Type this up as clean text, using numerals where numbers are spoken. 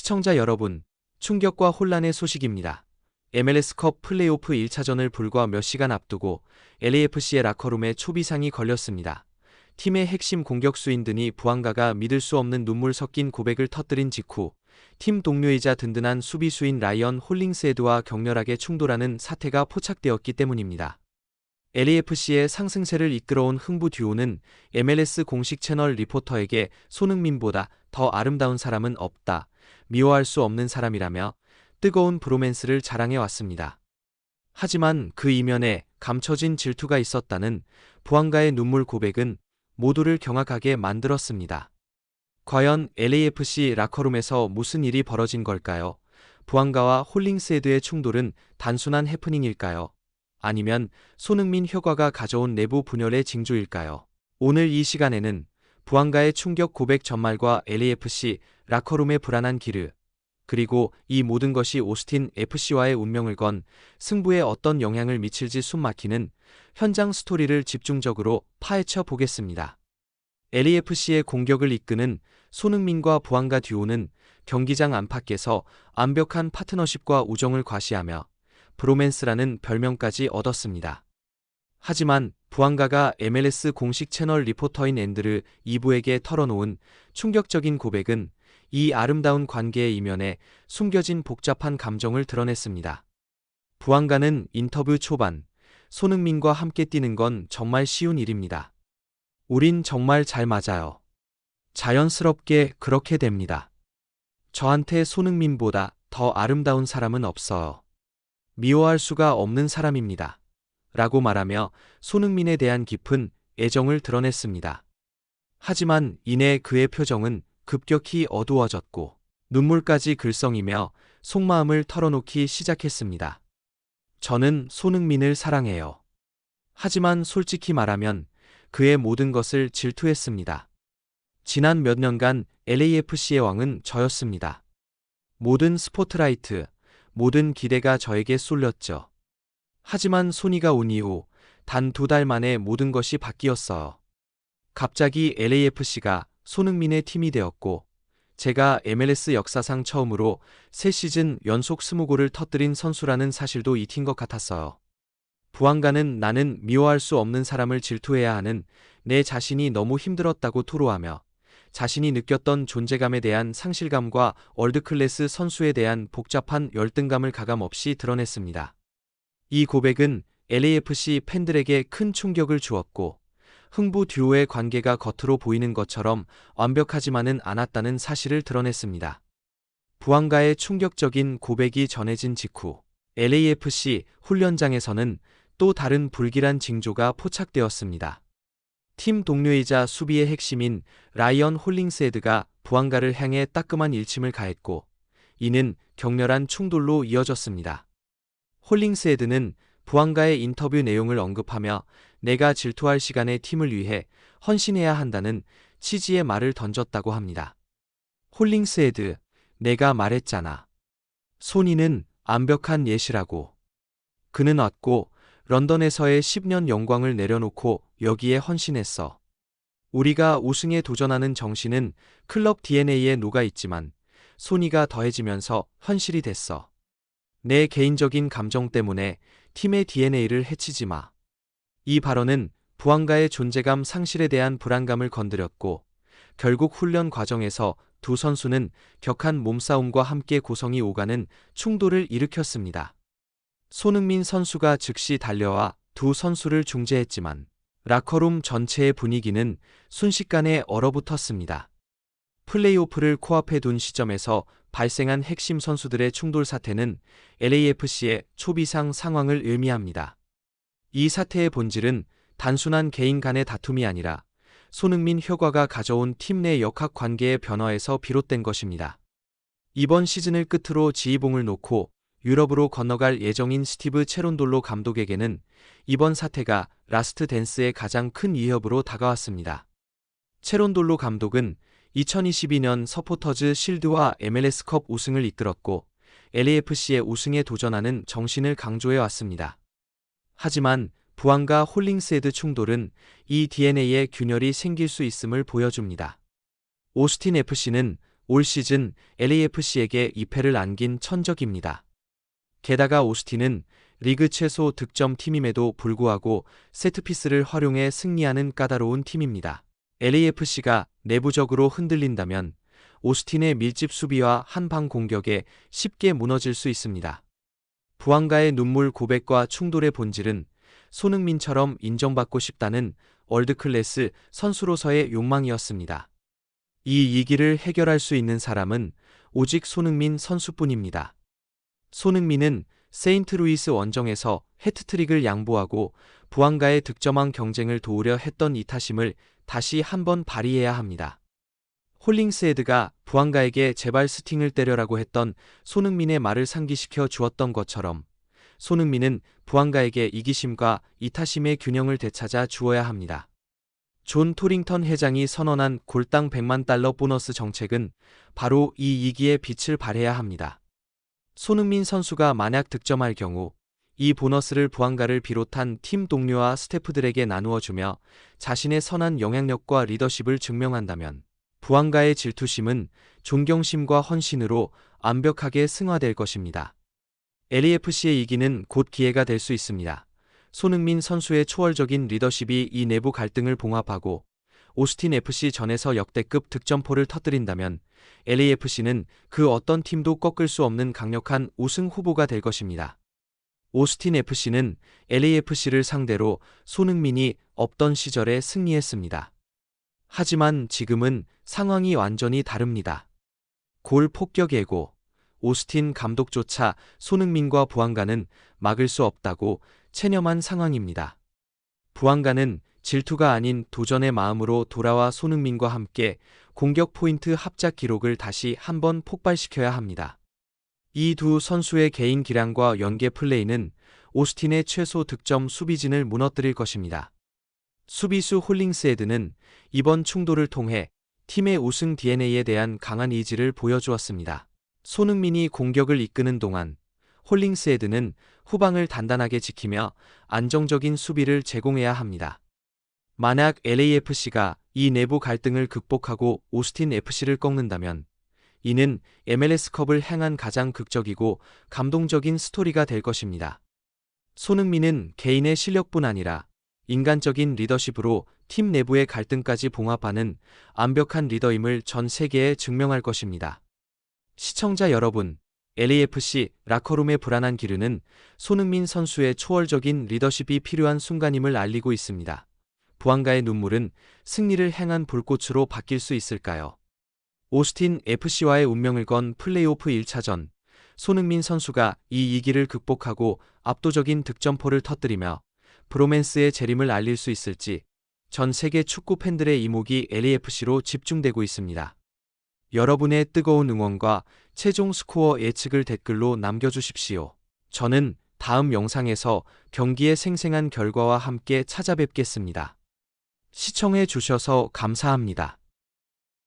시청자 여러분, 충격과 혼란의 소식입니다. MLS컵 플레이오프 1차전을 불과 몇 시간 앞두고 LAFC의 라커룸에 초비상이 걸렸습니다. 팀의 핵심 공격수인 드니 부앙가가 믿을 수 없는 눈물 섞인 고백을 터뜨린 직후 팀 동료이자 든든한 수비수인 라이언 홀링스헤드와 격렬하게 충돌하는 사태가 포착되었기 때문입니다. LAFC의 상승세를 이끌어온 흥부 듀오는 MLS 공식 채널 리포터에게 손흥민보다 더 아름다운 사람은 없다, 미워할 수 없는 사람이라며 뜨거운 브로맨스를 자랑해왔습니다. 하지만 그 이면에 감춰진 질투가 있었다는 부앙가의 눈물 고백은 모두를 경악하게 만들었습니다. 과연 LAFC 라커룸에서 무슨 일이 벌어진 걸까요? 부앙가와 홀링스헤드의 충돌은 단순한 해프닝일까요? 아니면 손흥민 효과가 가져온 내부 분열의 징조일까요? 오늘 이 시간에는 부앙가의 충격 고백 전말과 LAFC 라커룸의 불안한 기르, 그리고 이 모든 것이 오스틴 FC와의 운명을 건 승부에 어떤 영향을 미칠지 숨막히는 현장 스토리를 집중적으로 파헤쳐 보겠습니다. LAFC의 공격을 이끄는 손흥민과 부앙가 듀오는 경기장 안팎에서 완벽한 파트너십과 우정을 과시하며 브로맨스라는 별명까지 얻었습니다. 하지만 부앙가가 MLS 공식 채널 리포터인 앤드르 이브에게 털어놓은 충격적인 고백은 이 아름다운 관계의 이면에 숨겨진 복잡한 감정을 드러냈습니다. 부앙가는 인터뷰 초반, 손흥민과 함께 뛰는 건 정말 쉬운 일입니다. 우린 정말 잘 맞아요. 자연스럽게 그렇게 됩니다. 저한테 손흥민보다 더 아름다운 사람은 없어요. 미워할 수가 없는 사람입니다. 라고 말하며 손흥민에 대한 깊은 애정을 드러냈습니다. 하지만 이내 그의 표정은 급격히 어두워졌고 눈물까지 글썽이며 속마음을 털어놓기 시작했습니다. 저는 손흥민을 사랑해요. 하지만 솔직히 말하면 그의 모든 것을 질투했습니다. 지난 몇 년간 LAFC의 왕은 저였습니다. 모든 스포트라이트, 모든 기대가 저에게 쏠렸죠. 하지만 소니가 온 이후 단 2달 만에 모든 것이 바뀌었어요. 갑자기 LAFC가 손흥민의 팀이 되었고 제가 MLS 역사상 처음으로 3시즌 연속 20골을 터뜨린 선수라는 사실도 잊힌 것 같았어요. 부앙가는 나는 미워할 수 없는 사람을 질투해야 하는 내 자신이 너무 힘들었다고 토로하며 자신이 느꼈던 존재감에 대한 상실감과 월드클래스 선수에 대한 복잡한 열등감을 가감없이 드러냈습니다. 이 고백은 LAFC 팬들에게 큰 충격을 주었고 흥부 듀오의 관계가 겉으로 보이는 것처럼 완벽하지만은 않았다는 사실을 드러냈습니다. 부앙가의 충격적인 고백이 전해진 직후 LAFC 훈련장에서는 또 다른 불길한 징조가 포착되었습니다. 팀 동료이자 수비의 핵심인 라이언 홀링스헤드가 부앙가를 향해 따끔한 일침을 가했고 이는 격렬한 충돌로 이어졌습니다. 홀링스헤드는 부앙가의 인터뷰 내용을 언급하며 내가 질투할 시간에 팀을 위해 헌신해야 한다는 취지의 말을 던졌다고 합니다. 홀링스헤드, 내가 말했잖아. 소니는 완벽한 예시라고. 그는 왔고 런던에서의 10년 영광을 내려놓고 여기에 헌신했어. 우리가 우승에 도전하는 정신은 클럽 DNA에 녹아있지만 소니가 더해지면서 현실이 됐어. 내 개인적인 감정 때문에 팀의 DNA를 해치지 마. 이 발언은 부앙가의 존재감 상실에 대한 불안감을 건드렸고 결국 훈련 과정에서 두 선수는 격한 몸싸움과 함께 고성이 오가는 충돌을 일으켰습니다. 손흥민 선수가 즉시 달려와 두 선수를 중재했지만 라커룸 전체의 분위기는 순식간에 얼어붙었습니다. 플레이오프를 코앞에 둔 시점에서 발생한 핵심 선수들의 충돌 사태는 LAFC의 초비상 상황을 의미합니다. 이 사태의 본질은 단순한 개인 간의 다툼이 아니라 손흥민 효과가 가져온 팀 내 역학 관계의 변화에서 비롯된 것입니다. 이번 시즌을 끝으로 지휘봉을 놓고 유럽으로 건너갈 예정인 스티브 체론돌로 감독에게는 이번 사태가 라스트 댄스의 가장 큰 위협으로 다가왔습니다. 체론돌로 감독은 2022년 서포터즈 실드와 MLS컵 우승을 이끌었고 LAFC의 우승에 도전하는 정신을 강조해왔습니다. 하지만 부앙가 홀링스헤드 충돌은 이 DNA에 균열이 생길 수 있음을 보여줍니다. 오스틴 FC는 올 시즌 LAFC에게 2패를 안긴 천적입니다. 게다가 오스틴은 리그 최소 득점 팀임에도 불구하고 세트피스를 활용해 승리하는 까다로운 팀입니다. LAFC가 내부적으로 흔들린다면 오스틴의 밀집 수비와 한방 공격에 쉽게 무너질 수 있습니다. 부안가의 눈물 고백과 충돌의 본질은 손흥민처럼 인정받고 싶다는 월드클래스 선수로서의 욕망이었습니다. 이 위기를 해결할 수 있는 사람은 오직 손흥민 선수뿐입니다. 손흥민은 세인트루이스 원정에서 해트트릭을 양보하고 부안가의 득점왕 경쟁을 도우려 했던 이타심을 다시 한번 발휘해야 합니다. 홀링스헤드가 부안가에게 제발 스팅을 때려라고 했던 손흥민의 말을 상기시켜 주었던 것처럼 손흥민은 부안가에게 이기심과 이타심의 균형을 되찾아 주어야 합니다. 존 토링턴 회장이 선언한 골당 $1,000,000 보너스 정책은 바로 이 위기에 빛을 발해야 합니다. 손흥민 선수가 만약 득점할 경우 이 보너스를 부안가를 비롯한 팀 동료와 스태프들에게 나누어 주며 자신의 선한 영향력과 리더십을 증명한다면 부안가의 질투심은 존경심과 헌신으로 완벽하게 승화될 것입니다. LAFC의 이기는 곧 기회가 될 수 있습니다. 손흥민 선수의 초월적인 리더십이 이 내부 갈등을 봉합하고 오스틴 FC 전에서 역대급 득점포를 터뜨린다면 LAFC는 그 어떤 팀도 꺾을 수 없는 강력한 우승 후보가 될 것입니다. 오스틴 FC는 LAFC를 상대로 손흥민이 없던 시절에 승리했습니다. 하지만 지금은 상황이 완전히 다릅니다. 골 폭격 예고, 오스틴 감독조차 손흥민과 부안가는 막을 수 없다고 체념한 상황입니다. 부안가는 질투가 아닌 도전의 마음으로 돌아와 손흥민과 함께 공격 포인트 합작 기록을 다시 한번 폭발시켜야 합니다. 이 두 선수의 개인 기량과 연계 플레이는 오스틴의 최소 득점 수비진을 무너뜨릴 것입니다. 수비수 홀링스헤드는 이번 충돌을 통해 팀의 우승 DNA에 대한 강한 의지를 보여주었습니다. 손흥민이 공격을 이끄는 동안 홀링스헤드는 후방을 단단하게 지키며 안정적인 수비를 제공해야 합니다. 만약 LAFC가 이 내부 갈등을 극복하고 오스틴 FC를 꺾는다면 이는 MLS컵을 향한 가장 극적이고 감동적인 스토리가 될 것입니다. 손흥민은 개인의 실력뿐 아니라 인간적인 리더십으로 팀 내부의 갈등까지 봉합하는 완벽한 리더임을 전 세계에 증명할 것입니다. 시청자 여러분, LAFC 라커룸의 불안한 기류는 손흥민 선수의 초월적인 리더십이 필요한 순간임을 알리고 있습니다. 부안가의 눈물은 승리를 향한 불꽃으로 바뀔 수 있을까요? 오스틴 FC와의 운명을 건 플레이오프 1차전, 손흥민 선수가 이 위기를 극복하고 압도적인 득점포를 터뜨리며 브로맨스의 재림을 알릴 수 있을지 전 세계 축구 팬들의 이목이 LAFC로 집중되고 있습니다. 여러분의 뜨거운 응원과 최종 스코어 예측을 댓글로 남겨주십시오. 저는 다음 영상에서 경기의 생생한 결과와 함께 찾아뵙겠습니다. 시청해 주셔서 감사합니다.